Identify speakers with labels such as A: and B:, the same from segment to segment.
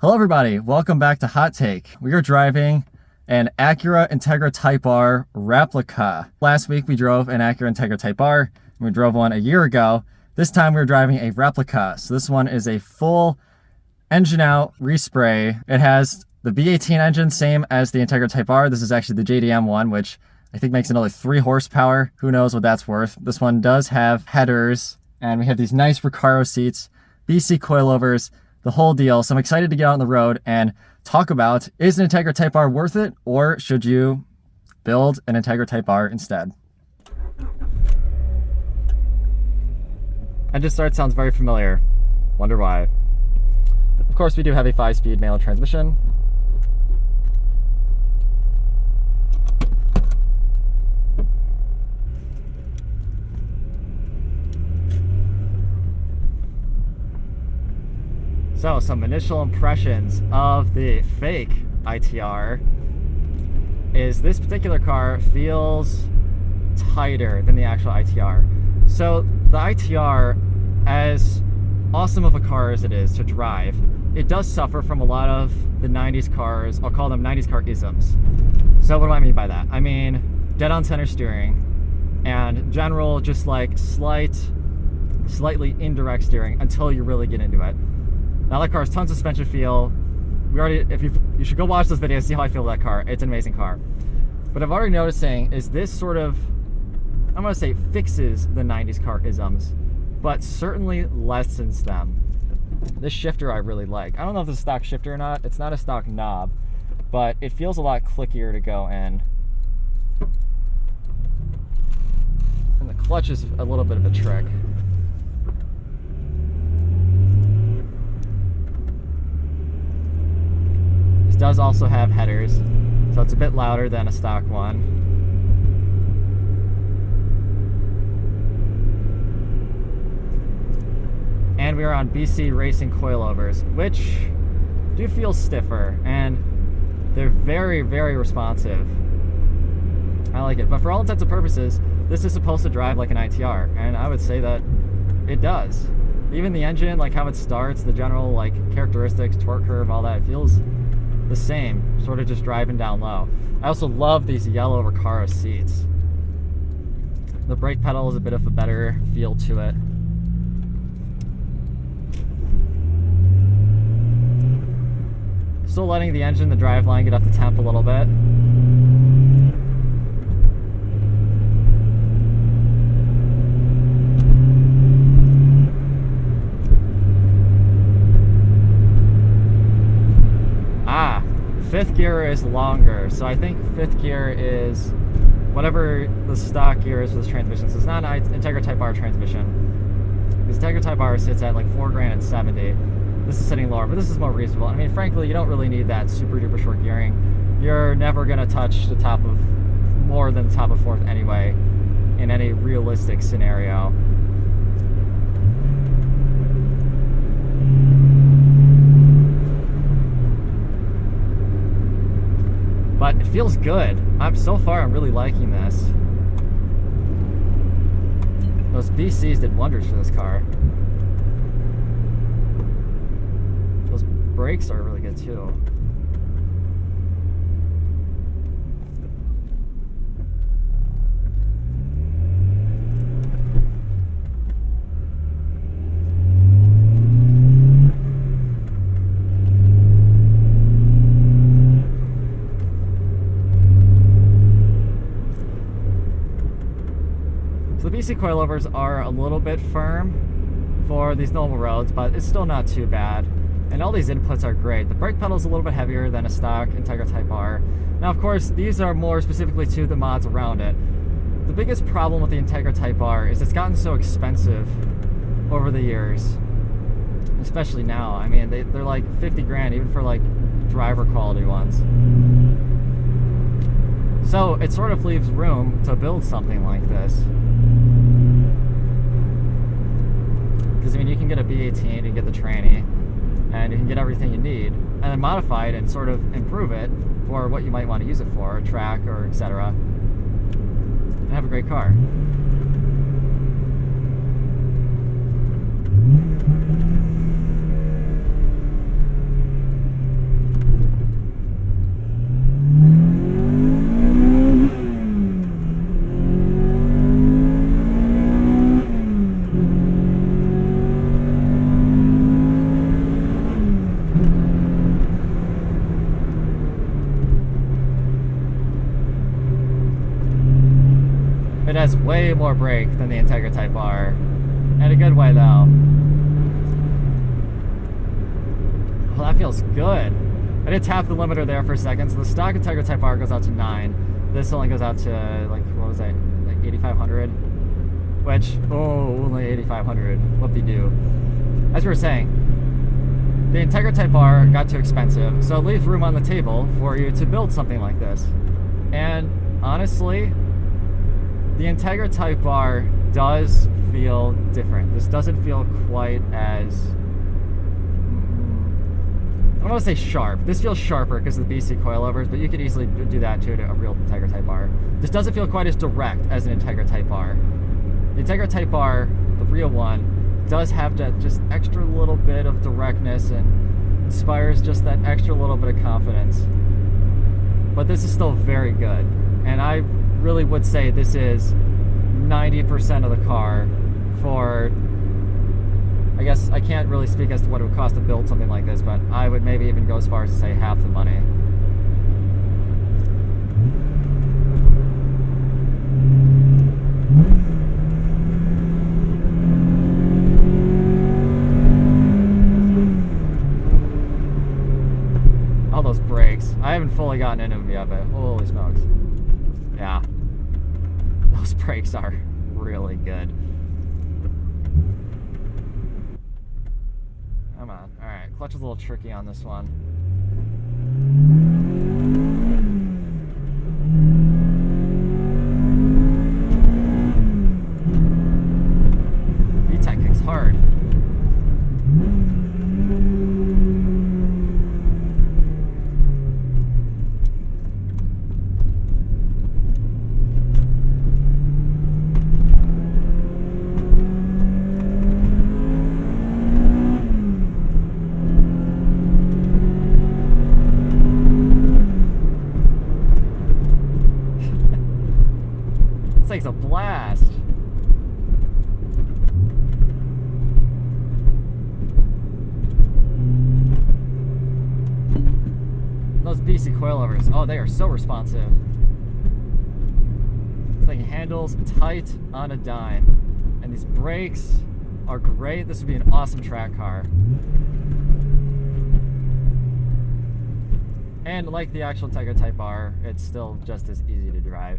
A: Hello everybody, welcome back to Hot Take. We are driving an Acura Integra Type R Replica. Last week we drove an Acura Integra Type R, and we drove one a year ago. This time we're driving a Replica. So this one is a full engine out respray. It has the V18 engine, same as the Integra Type R. This is actually the JDM one, which I think makes another 3 horsepower. Who knows what that's worth. This one does have headers, and we have these nice Recaro seats, BC coilovers, the whole deal. So I'm excited to get out on the road and talk about, is an Integra Type R worth it, or should you build an Integra Type R instead? Engine start sounds very familiar. Wonder why. Of course, we do have a 5-speed manual transmission. So some initial impressions of the fake ITR is this particular car feels tighter than the actual ITR. So the ITR, as awesome of a car as it is to drive, it does suffer from a lot of the 90s cars. I'll call them 90s car isms. So what do I mean by that? I mean dead on center steering and general just like slightly indirect steering until you really get into it. Now that car has tons of suspension feel. You should go watch this video, see how I feel about that car. It's an amazing car. But I'm already noticing is this sort of, I'm gonna say fixes the 90s car isms, but certainly lessens them. This shifter I really like. I don't know if it's a stock shifter or not. It's not a stock knob, but it feels a lot clickier to go in. And the clutch is a little bit of a trick. Does also have headers, so it's a bit louder than a stock one. And we are on BC Racing coilovers, which do feel stiffer, and they're very, very responsive. I like it, but for all intents and purposes, this is supposed to drive like an ITR, and I would say that it does. Even the engine, like how it starts, the general like characteristics, torque curve, all that, it feels the same, sort of just driving down low. I also love these yellow Recaro seats. The brake pedal is a bit of a better feel to it. Still letting the engine, the driveline, get up to temp a little bit. Fifth gear is longer, so I think fifth gear is whatever the stock gear is for this transmission. So it's not an Integra Type R transmission. This Integra Type R sits at like $4,000 and 70. This is sitting lower, but this is more reasonable. I mean, frankly, you don't really need that super duper short gearing. You're never gonna touch the top of more than the top of fourth anyway in any realistic scenario. But it feels good. So far, I'm really liking this. Those BCs did wonders for this car. Those brakes are really good too. So the BC coilovers are a little bit firm for these normal roads, but it's still not too bad. And all these inputs are great. The brake pedal is a little bit heavier than a stock Integra Type R. Now, of course, these are more specifically to the mods around it. The biggest problem with the Integra Type R is it's gotten so expensive over the years, especially now. I mean, they're like 50 grand even for like driver quality ones. So it sort of leaves room to build something like this. Because I mean, you can get a B18, you get the tranny, and you can get everything you need, and then modify it and sort of improve it for what you might want to use it for, a track or etc. And have a great car. has way more brake than the Integra Type R. In a good way, though. Well, that feels good. I did tap the limiter there for a second. So the stock Integra Type R goes out to 9. This only goes out to, like, what was that? Like 8,500? Which, oh, only 8,500. Whoop-de-doo. As we were saying, the Integra Type R got too expensive, so it leaves room on the table for you to build something like this. And honestly, the Integra Type R does feel different. This doesn't feel quite as, I don't want to say sharp. This feels sharper because of the BC coilovers, but you could easily do that to a real Integra Type R. This doesn't feel quite as direct as an Integra Type R. The Integra Type R, the real one, does have that just extra little bit of directness and inspires just that extra little bit of confidence. But this is still very good. And I really would say this is 90% of the car for, I guess I can't really speak as to what it would cost to build something like this, but I would maybe even go as far as to say half the money. All those brakes. I haven't fully gotten into them yet, but holy smokes. Yeah. Those brakes are really good. Come on. Alright, clutch is a little tricky on this one. VTEC kicks hard. Thing's a blast. Those BC coilovers, oh, they are so responsive. This thing handles tight on a dime. And these brakes are great. This would be an awesome track car. And like the actual Integra Type R, it's still just as easy to drive.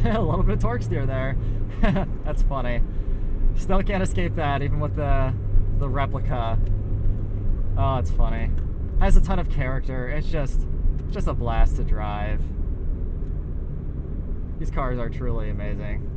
A: A little bit of torque steer there. That's funny. Still can't escape that, even with the Replica. Oh, it's funny. Has a ton of character. It's just a blast to drive. These cars are truly amazing.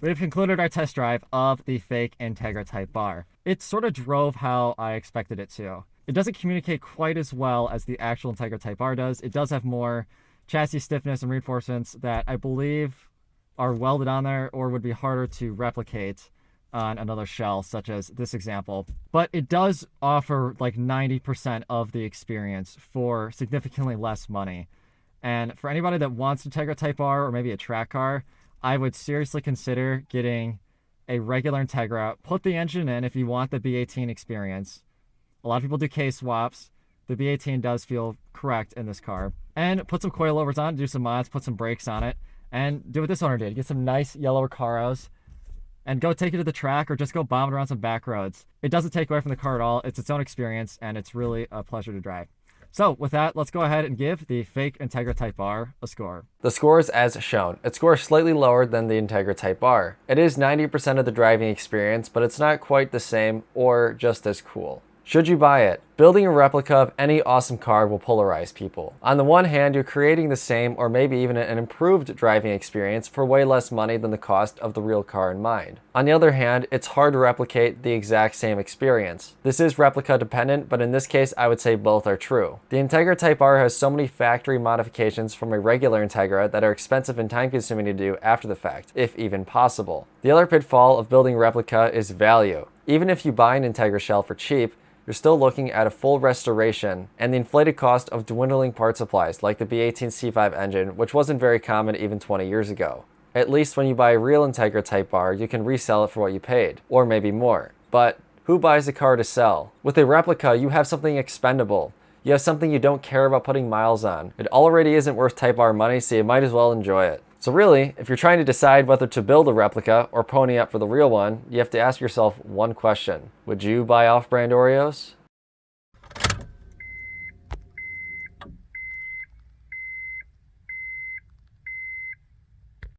A: We've concluded our test drive of the fake Integra Type R. It sort of drove how I expected it to. It doesn't communicate quite as well as the actual Integra Type R does. It does have more chassis stiffness and reinforcements that I believe are welded on there or would be harder to replicate on another shell, such as this example. But it does offer like 90% of the experience for significantly less money. And for anybody that wants an Integra Type R or maybe a track car, I would seriously consider getting a regular Integra. Put the engine in if you want the B18 experience. A lot of people do case swaps. The B18 does feel correct in this car. And put some coilovers on, do some mods, put some brakes on it, and do what this owner did. Get some nice yellow Recaros and go take it to the track or just go bomb it around some back roads. It doesn't take away from the car at all. It's its own experience, and it's really a pleasure to drive. So with that, let's go ahead and give the fake Integra Type R a score. The score is as shown. It scores slightly lower than the Integra Type R. It is 90% of the driving experience, but it's not quite the same or just as cool.
B: Should you buy it? Building a replica of any awesome car will polarize people. On the one hand, you're creating the same or maybe even an improved driving experience for way less money than the cost of the real car in mind. On the other hand, it's hard to replicate the exact same experience. This is replica dependent, but in this case, I would say both are true. The Integra Type R has so many factory modifications from a regular Integra that are expensive and time consuming to do after the fact, if even possible. The other pitfall of building a replica is value. Even if you buy an Integra shell for cheap, you're still looking at a full restoration and the inflated cost of dwindling part supplies like the B18C5 engine, which wasn't very common even 20 years ago. At least when you buy a real Integra Type R, you can resell it for what you paid, or maybe more. But who buys a car to sell? With a replica, you have something expendable. You have something you don't care about putting miles on. It already isn't worth Type R money, so you might as well enjoy it. So really, if you're trying to decide whether to build a replica or pony up for the real one, you have to ask yourself one question. Would you buy off-brand Oreos?